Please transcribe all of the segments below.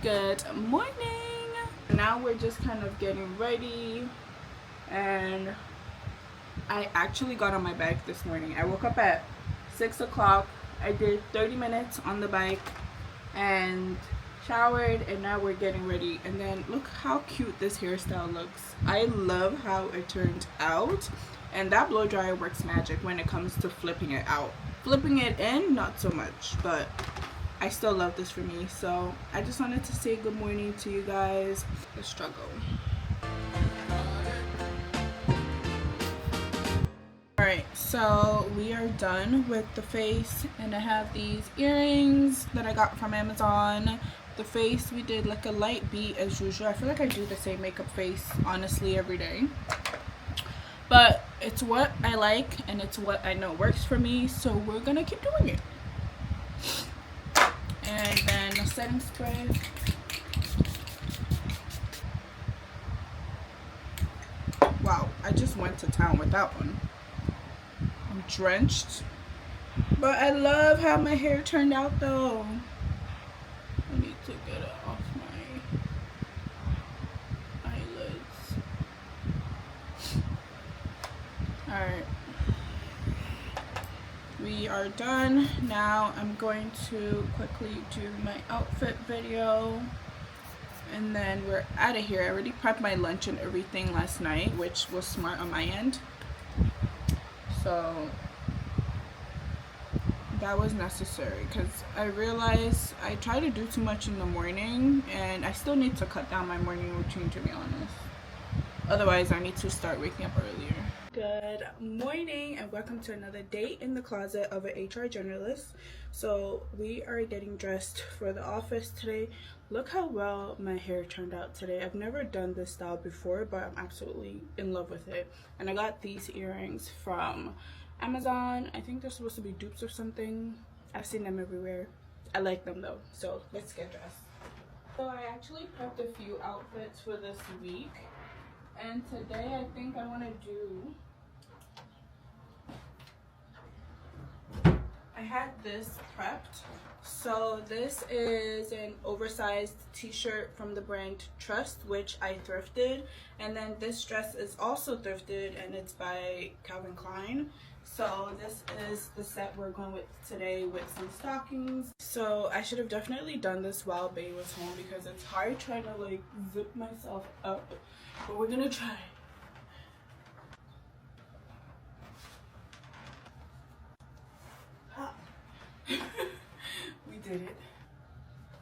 Good morning. Now we're just kind of getting ready, and I actually got on my bike this morning. I woke up at 6 o'clock. I did 30 minutes on the bike and showered, and now we're getting ready. And then look how cute this hairstyle looks. I love how it turned out, and that blow dryer works magic when it comes to flipping it out. Flipping it in, not so much, but I still love this for me. So I just wanted to say good morning to you guys. The struggle. Alright, so we are done with the face, and I have these earrings that I got from Amazon. The face, we did like a light beat as usual. I feel like I do the same makeup face honestly every day, but it's what I like and it's what I know works for me, so we're gonna keep doing it. And then a setting spray. Wow, I just went to town with that one. I'm drenched, but I love how my hair turned out though. I need to get it off my eyelids. Alright, we are done. Now I'm going to quickly do my outfit video, and then we're out of here. I already prepped my lunch and everything last night, which was smart on my end. So that was necessary because I realized I try to do too much in the morning, and I still need to cut down my morning routine, to be honest. Otherwise, I need to start waking up earlier. Good morning and welcome to another day in the closet of an HR Generalist. So we are getting dressed for the office today. Look how well my hair turned out today. I've never done this style before, but I'm absolutely in love with it. And I got these earrings from Amazon. I think they're supposed to be dupes or something. I've seen them everywhere. I like them though. So let's get dressed. So I actually prepped a few outfits for this week. And today I think I want to do, I had this prepped. So this is an oversized t-shirt from the brand Trust, which I thrifted. And then this dress is also thrifted, and it's by Calvin Klein. So this is the set we're going with today, with some stockings. So I should have definitely done this while Bae was home because it's hard trying to like zip myself up. But we're gonna try. We did it.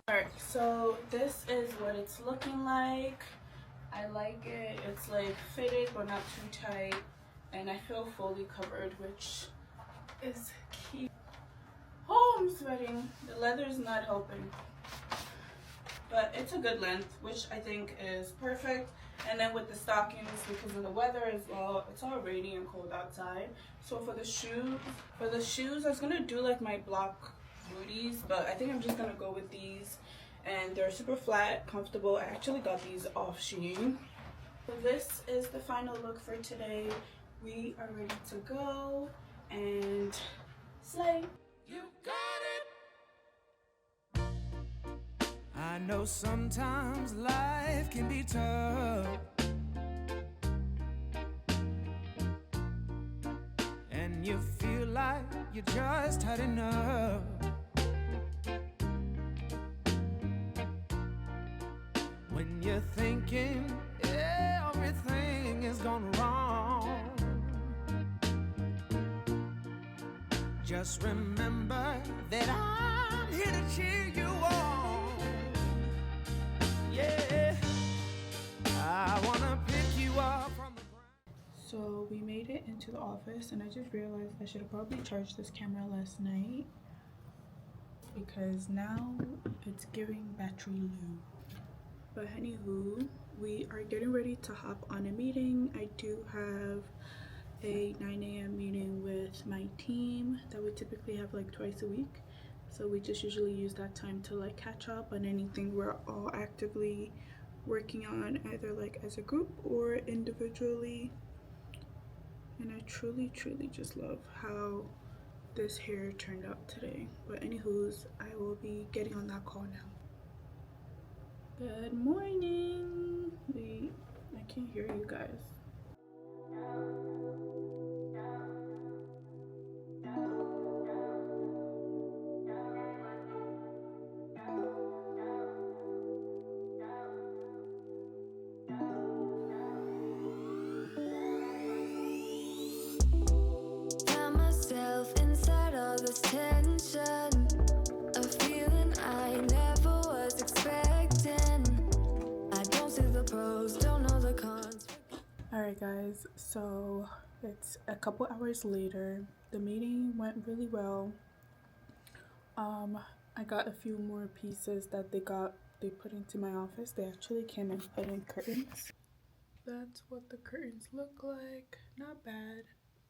Alright, so this is what it's looking like. I like it. It's like fitted but not too tight. And I feel fully covered, which is key. Oh, I'm sweating. The leather is not helping. But it's a good length, which I think is perfect. And then with the stockings, because of the weather as well, it's all rainy and cold outside. So for the shoes, I was gonna do like my block booties, but I think I'm just gonna go with these. And they're super flat, comfortable. I actually got these off Shein. So this is the final look for today. We are ready to go and slay. You got it. I know sometimes life can be tough, and you feel like you just had enough. When you're thinking everything is gone wrong, just remember that I'm here to cheer you on. Yeah, I wanna pick you up from the ground. So we made it into the office, and I just realized I should have probably charged this camera last night because now it's giving battery low. But anywho, we are getting ready to hop on a meeting. I do have a 9 a.m. meeting with my team that we typically have like twice a week. So we just usually use that time to like catch up on anything we're all actively working on, either like as a group or individually. And I truly just love how this hair turned out today. But anywho's, I will be getting on that call now. Good morning. Wait, I can't hear you guys. Found myself inside all this tension, a feeling I never was expecting. I don't see the pros, don't know the cons. Alright guys, so it's a couple hours later. The meeting went really well. I got a few more pieces that they put into my office. They actually came and put in curtains. That's what the curtains look like. Not bad.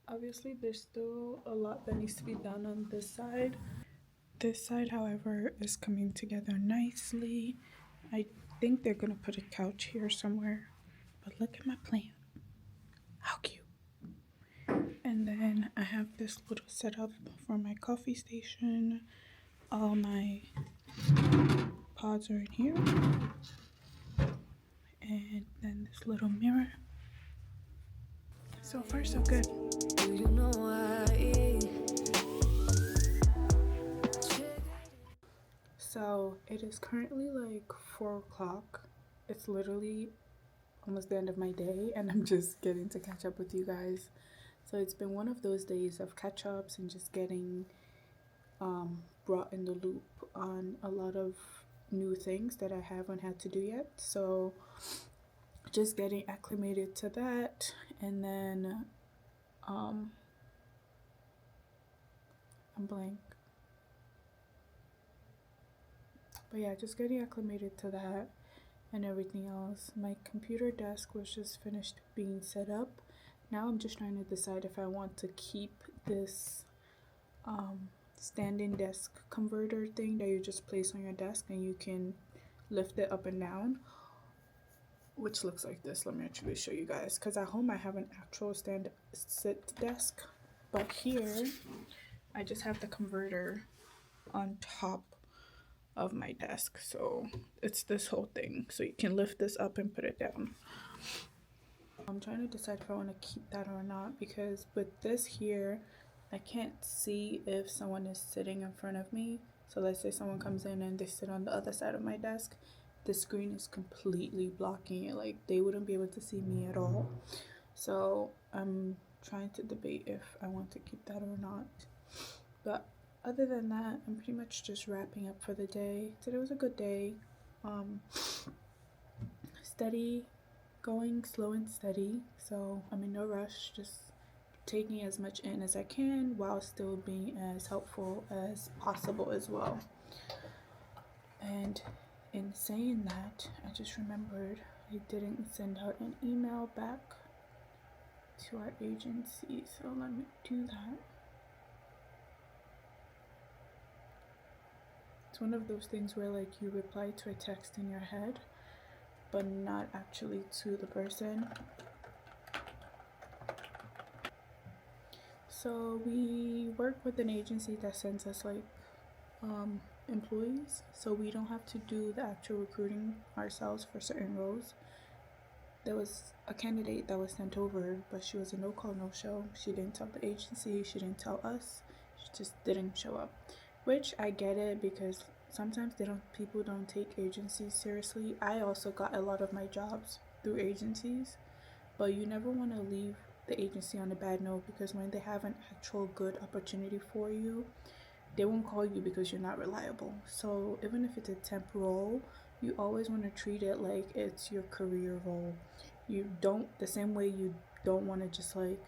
Obviously there's still a lot that needs to be done on this side. This side, however, is coming together nicely. I think they're gonna put a couch here somewhere. But look at my plant. How cute. And then I have this little setup for my coffee station. All my pods are in here. And then this little mirror. So far, so good. Do you know why? So it is currently like 4 o'clock. It's literally almost the end of my day, and I'm just getting to catch up with you guys. So it's been one of those days of catch ups and just getting brought in the loop on a lot of new things that I haven't had to do yet. So just getting acclimated to that, and then I'm blank. But yeah, just getting acclimated to that and everything else. My computer desk was just finished being set up. Now I'm just trying to decide if I want to keep this standing desk converter thing that you just place on your desk and you can lift it up and down, which looks like this. Let me actually show you guys, because at home I have an actual sit desk, but here I just have the converter on top of my desk, so it's this whole thing, so you can lift this up and put it down. I'm trying to decide if I want to keep that or not, because with this here I can't see if someone is sitting in front of me. So let's say someone comes in and they sit on the other side of my desk, the screen is completely blocking it, like they wouldn't be able to see me at all. So I'm trying to debate if I want to keep that or not. But other than that, I'm pretty much just wrapping up for the day. Today was a good day. Steady, going slow and steady. So I'm in no rush, just taking as much in as I can while still being as helpful as possible as well. And in saying that, I just remembered I didn't send out an email back to our agency, so let me do that. It's one of those things where like you reply to a text in your head but not actually to the person. So we work with an agency that sends us like employees, so we don't have to do the actual recruiting ourselves for certain roles. There was a candidate that was sent over, but she was a no call, no show. She didn't tell the agency, she didn't tell us, she just didn't show up. Which I get it, because sometimes people don't take agencies seriously. I also got a lot of my jobs through agencies, but you never want to leave the agency on a bad note, because when they have an actual good opportunity for you, they won't call you because you're not reliable. So even if it's a temp role, you always want to treat it like it's your career role. You don't, the same way you don't want to just like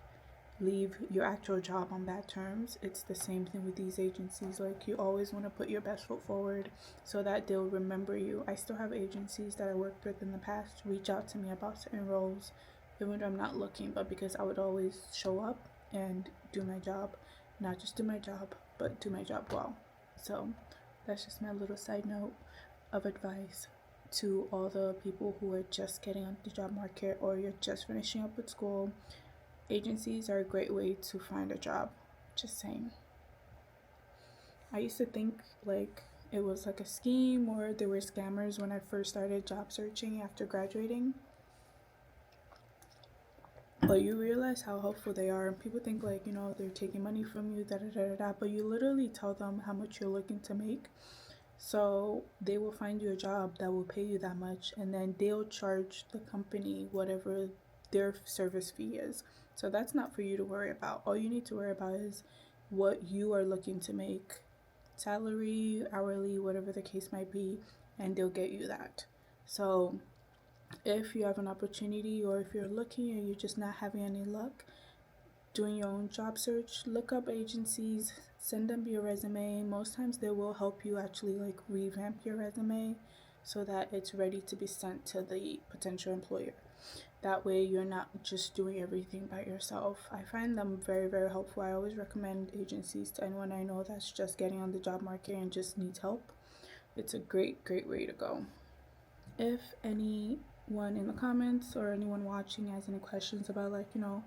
leave your actual job on bad terms, it's the same thing with these agencies. Like you always want to put your best foot forward so that they'll remember you. I still have agencies that I worked with in the past reach out to me about certain roles, even though I'm not looking, but because I would always show up and do my job. Not just do my job, but do my job well. So that's just my little side note of advice to all the people who are just getting on the job market or you're just finishing up with school. Agencies are a great way to find a job. Just saying. I used to think like it was like a scheme or there were scammers when I first started job searching after graduating. But you realize how helpful they are, and people think like, you know, they're taking money from you, da da da da da. But you literally tell them how much you're looking to make, so they will find you a job that will pay you that much, and then they'll charge the company whatever their service fee is. So that's not for you to worry about. All you need to worry about is what you are looking to make, salary, hourly, whatever the case might be, and they'll get you that. So if you have an opportunity, or if you're looking and you're just not having any luck doing your own job search, look up agencies, send them your resume. Most times they will help you actually like revamp your resume so that it's ready to be sent to the potential employer. That way you're not just doing everything by yourself. I find them very, very helpful. I always recommend agencies to anyone I know that's just getting on the job market and just needs help. It's a great, great way to go. If anyone in the comments or anyone watching has any questions about, like, you know,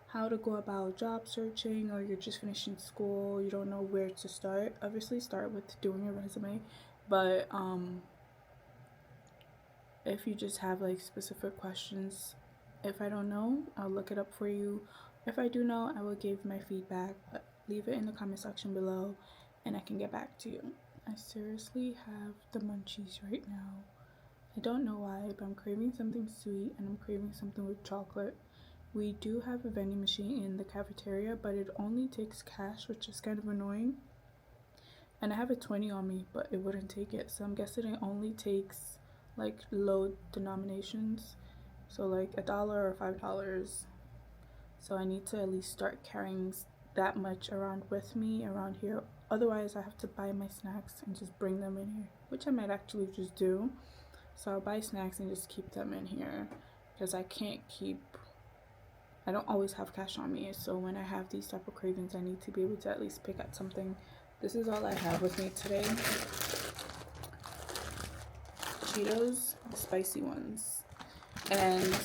how to go about job searching, or you're just finishing school, you don't know where to start, obviously start with doing your resume. But if you just have like specific questions, if I don't know, I'll look it up for you. If I do know, I will give my feedback, but leave it in the comment section below and I can get back to you. I seriously have the munchies right now. I don't know why, but I'm craving something sweet and I'm craving something with chocolate. We do have a vending machine in the cafeteria, but it only takes cash, which is kind of annoying. And I have a 20 on me, but it wouldn't take it. So I'm guessing it only takes like low denominations. So like $1 or $5. So I need to at least start carrying that much around with me around here. Otherwise, I have to buy my snacks and just bring them in here, which I might actually just do. So I'll buy snacks and just keep them in here because I don't always have cash on me. So when I have these type of cravings, I need to be able to at least pick at something. This is all I have with me today. Cheetos, the spicy ones. And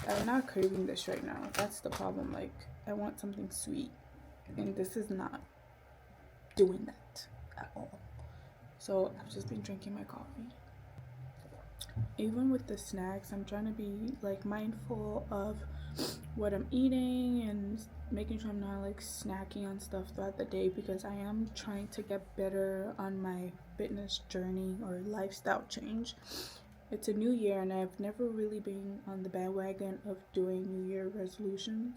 I'm not craving this right now. That's the problem. Like, I want something sweet. And this is not doing that at all. So I've just been drinking my coffee. Even with the snacks, I'm trying to be like mindful of what I'm eating and making sure I'm not like snacking on stuff throughout the day, because I am trying to get better on my fitness journey or lifestyle change. It's a new year and I've never really been on the bandwagon of doing New Year resolutions,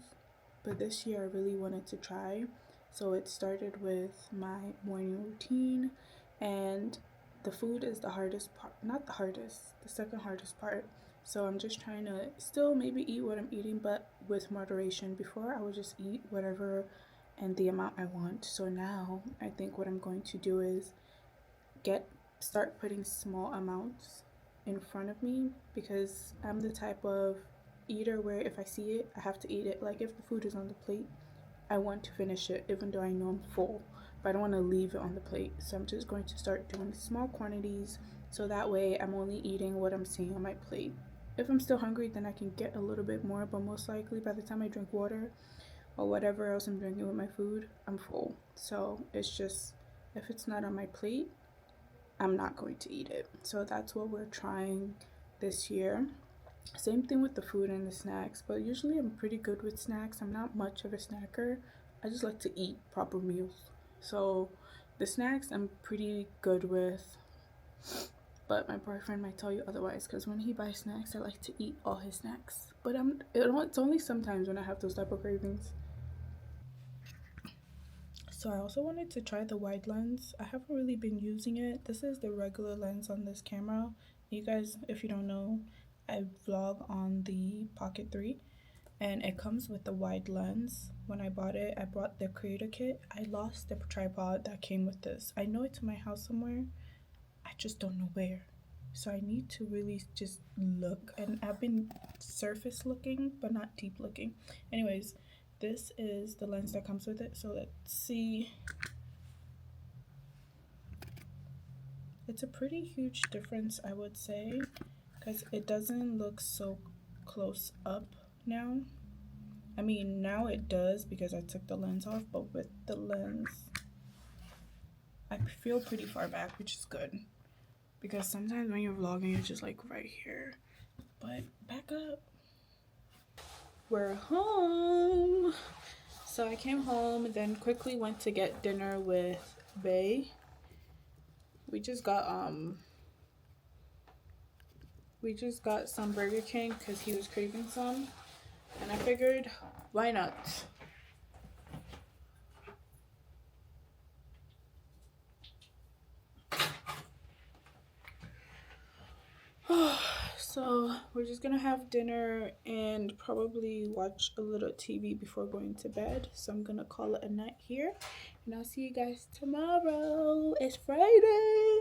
but this year I really wanted to try. So it started with my morning routine, and the food is the hardest part. Not the hardest, the second hardest part. So I'm just trying to still maybe eat what I'm eating, but with moderation. Before I would just eat whatever and the amount I want. So now I think what I'm going to do is start putting small amounts in front of me, because I'm the type of eater where if I see it, I have to eat it. Like if the food is on the plate, I want to finish it even though I know I'm full, but I don't want to leave it on the plate. So I'm just going to start doing small quantities, so that way I'm only eating what I'm seeing on my plate. If I'm still hungry, then I can get a little bit more, but most likely by the time I drink water or whatever else I'm drinking with my food, I'm full. So it's just, if it's not on my plate, I'm not going to eat it. So that's what we're trying this year. Same thing with the food and the snacks, but usually I'm pretty good with snacks. I'm not much of a snacker. I just like to eat proper meals. So the snacks I'm pretty good with, but my boyfriend might tell you otherwise, because when he buys snacks, I like to eat all his snacks. But it's only sometimes when I have those type of cravings. So I also wanted to try the wide lens. I haven't really been using it. This is the regular lens on this camera. You guys, if you don't know, I vlog on the Pocket 3 and it comes with the wide lens. When I bought it, I bought the creator kit. I lost the tripod that came with this. I know it's in my house somewhere. I just don't know where. So I need to really just look, and I've been surface looking but not deep looking. Anyways, this is the lens that comes with it. So let's see. It's a pretty huge difference, I would say, because it doesn't look so close up now. I mean, now it does because I took the lens off, but with the lens, I feel pretty far back, which is good. Because sometimes when you're vlogging, you're just like right here. But back up. We're home. So I came home, then quickly went to get dinner with Bay. We just got some Burger King because he was craving some, and I figured, why not? So we're just gonna have dinner and probably watch a little TV before going to bed. So I'm gonna call it a night here, and I'll see you guys tomorrow. It's Friday.